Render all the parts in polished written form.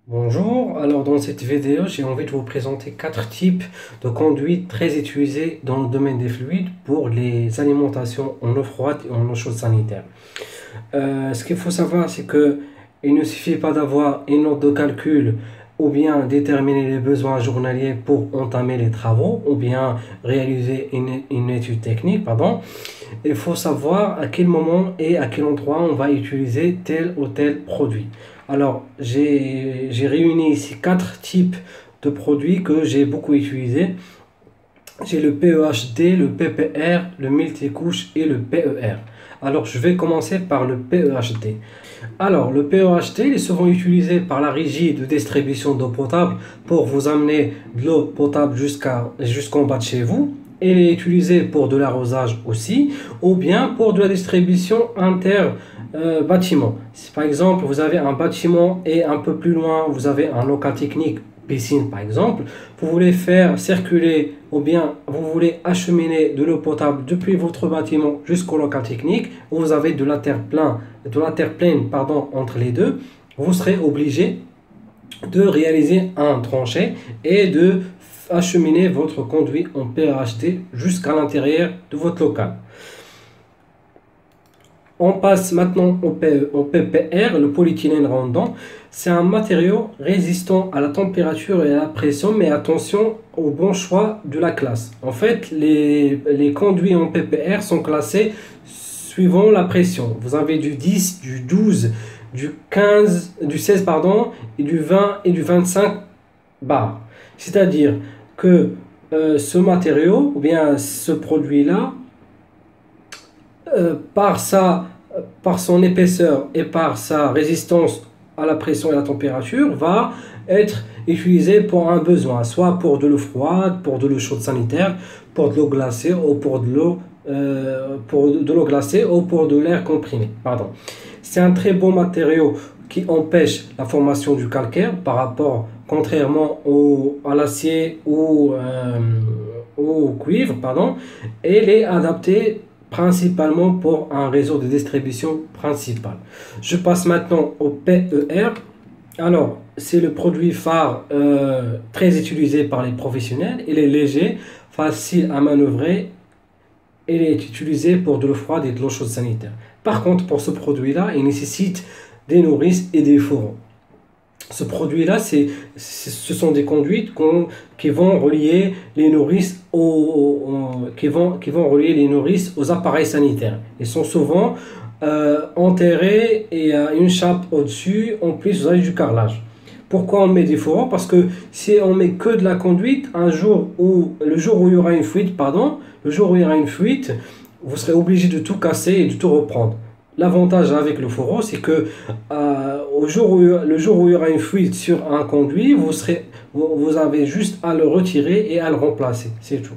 Bonjour, alors dans cette vidéo, j'ai envie de vous présenter quatre types de conduites très utilisés dans le domaine des fluides pour les alimentations en eau froide et en eau chaude sanitaire. Ce qu'il faut savoir, c'est que il ne suffit pas d'avoir une note de calcul ou bien déterminer les besoins journaliers pour entamer les travaux ou bien réaliser une étude technique, pardon. Il faut savoir à quel moment et à quel endroit on va utiliser tel ou tel produit. Alors, j'ai réuni ici quatre types de produits que j'ai beaucoup utilisés. J'ai le PEHD, le PPR, le multicouche et le PER. Alors, je vais commencer par le PEHD. Alors, le PEHD il est souvent utilisé par la régie de distribution d'eau potable pour vous amener de l'eau potable jusqu'en bas de chez vous. Il est utilisé pour de l'arrosage aussi, ou bien pour de la distribution inter-bâtiment. Si par exemple vous avez un bâtiment et un peu plus loin vous avez un local technique, piscine par exemple, vous voulez faire circuler ou bien vous voulez acheminer de l'eau potable depuis votre bâtiment jusqu'au local technique, où vous avez de la terre pleine pardon, entre les deux, vous serez obligé de réaliser un tranché et de acheminer votre conduit en PEHD jusqu'à l'intérieur de votre local. On passe maintenant au PPR, le polyéthylène rendant. C'est un matériau résistant à la température et à la pression, mais attention au bon choix de la classe. En fait, les conduits en PPR sont classés suivant la pression. Vous avez du 10, du 12, du 15, du 16 pardon, et du 20 et du 25 bar. C'est-à-dire que ce matériau, ou bien ce produit-là, par son épaisseur et par sa résistance à la pression et à la température, va être utilisé pour un besoin, soit pour de l'eau froide, pour de l'eau chaude sanitaire, pour de l'eau glacée ou pour de l'eau glacée ou pour de l'air comprimé. Pardon. C'est un très bon matériau qui empêche la formation du calcaire contrairement à l'acier ou au cuivre, pardon, et il est adapté principalement pour un réseau de distribution principal. Je passe maintenant au PER. Alors, c'est le produit phare très utilisé par les professionnels. Il est léger, facile à manœuvrer. Il est utilisé pour de l'eau froide et de l'eau chaude sanitaire. Par contre, pour ce produit-là, il nécessite des nourrices et des fourreaux. Ce produit-là, ce sont des conduites qui vont relier les nourrices qui vont relier les nourrices aux appareils sanitaires. Ils sont souvent enterrés et une chape au-dessus. En plus, vous avez du carrelage. Pourquoi on met des fourreaux? Parce que si on met que de la conduite, le jour où il y aura une fuite, vous serez obligé de tout casser et de tout reprendre. L'avantage avec le fourreau, c'est que le jour où il y aura une fuite sur un conduit, vous avez juste à le retirer et à le remplacer. C'est tout.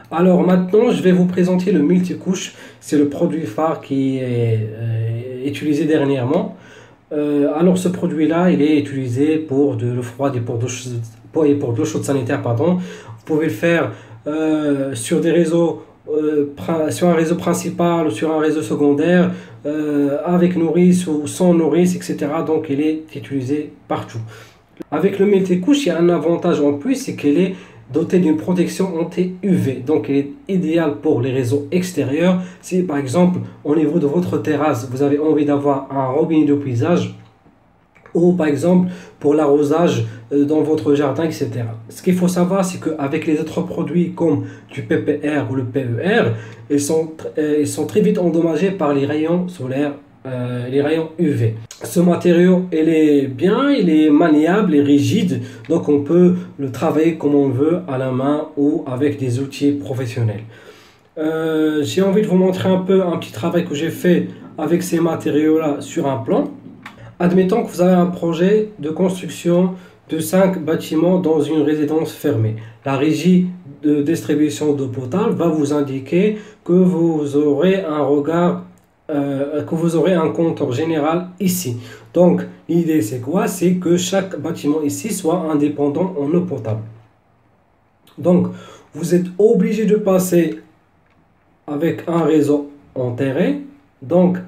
Alors maintenant, je vais vous présenter le multicouche. C'est le produit phare qui est utilisé dernièrement. Alors ce produit-là, il est utilisé pour de l'eau froide et pour de l'eau chaude sanitaire, pardon. Vous pouvez le faire sur des réseaux sur un réseau principal ou sur un réseau secondaire, avec nourrice ou sans nourrice, etc. Donc il est utilisé partout. Avec le multicouche, il y a un avantage en plus, c'est qu'il est doté d'une protection anti-UV. Donc il est idéal pour les réseaux extérieurs. Si par exemple au niveau de votre terrasse, vous avez envie d'avoir un robinet de puisage, ou par exemple pour l'arrosage dans votre jardin, etc. Ce qu'il faut savoir, c'est qu'avec les autres produits comme du PPR ou le PER, ils sont très vite endommagés par les rayons solaires, les rayons UV. Ce matériau, il est bien, il est maniable et rigide, donc on peut le travailler comme on veut, à la main ou avec des outils professionnels. J'ai envie de vous montrer un petit travail que j'ai fait avec ces matériaux-là sur un plan. Admettons que vous avez un projet de construction de 5 bâtiments dans une résidence fermée. La régie de distribution d'eau potable va vous indiquer que vous aurez un compteur général ici. Donc l'idée c'est quoi? C'est que chaque bâtiment ici soit indépendant en eau potable. Donc vous êtes obligé de passer avec un réseau enterré. Donc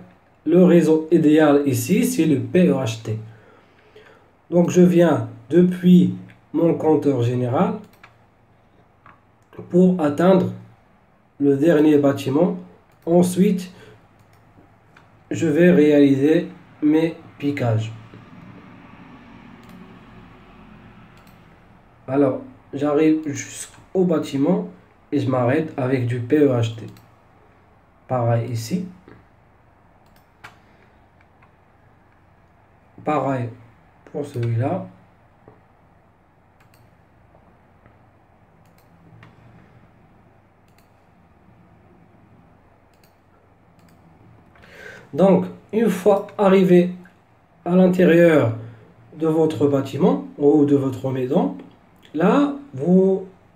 le réseau idéal ici, c'est le PEHT. Donc je viens depuis mon compteur général pour atteindre le dernier bâtiment. Ensuite, je vais réaliser mes piquages. Alors, j'arrive jusqu'au bâtiment et je m'arrête avec du PEHT. Pareil ici. Pareil pour celui-là. Donc, une fois arrivé à l'intérieur de votre bâtiment ou de votre maison, là,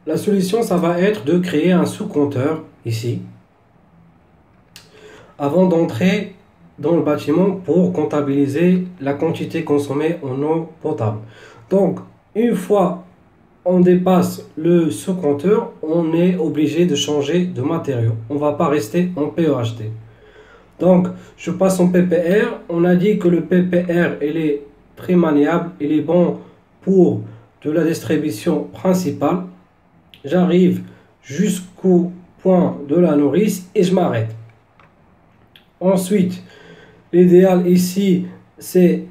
la solution, ça va être de créer un sous-compteur ici, avant d'entrer dans le bâtiment pour comptabiliser la quantité consommée en eau potable. Donc, une fois on dépasse le sous-compteur, on est obligé de changer de matériau. On ne va pas rester en PEHT. Donc, je passe en PPR. On a dit que le PPR, il est très maniable. Il est bon pour de la distribution principale. J'arrive jusqu'au point de la nourrice et je m'arrête. Ensuite, l'idéal ici, c'est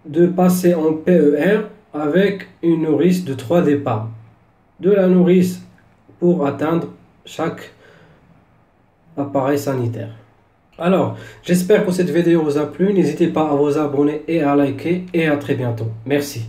de passer en PER avec une nourrice de 3 départs. De la nourrice pour atteindre chaque appareil sanitaire. Alors, j'espère que cette vidéo vous a plu. N'hésitez pas à vous abonner et à liker et à très bientôt. Merci.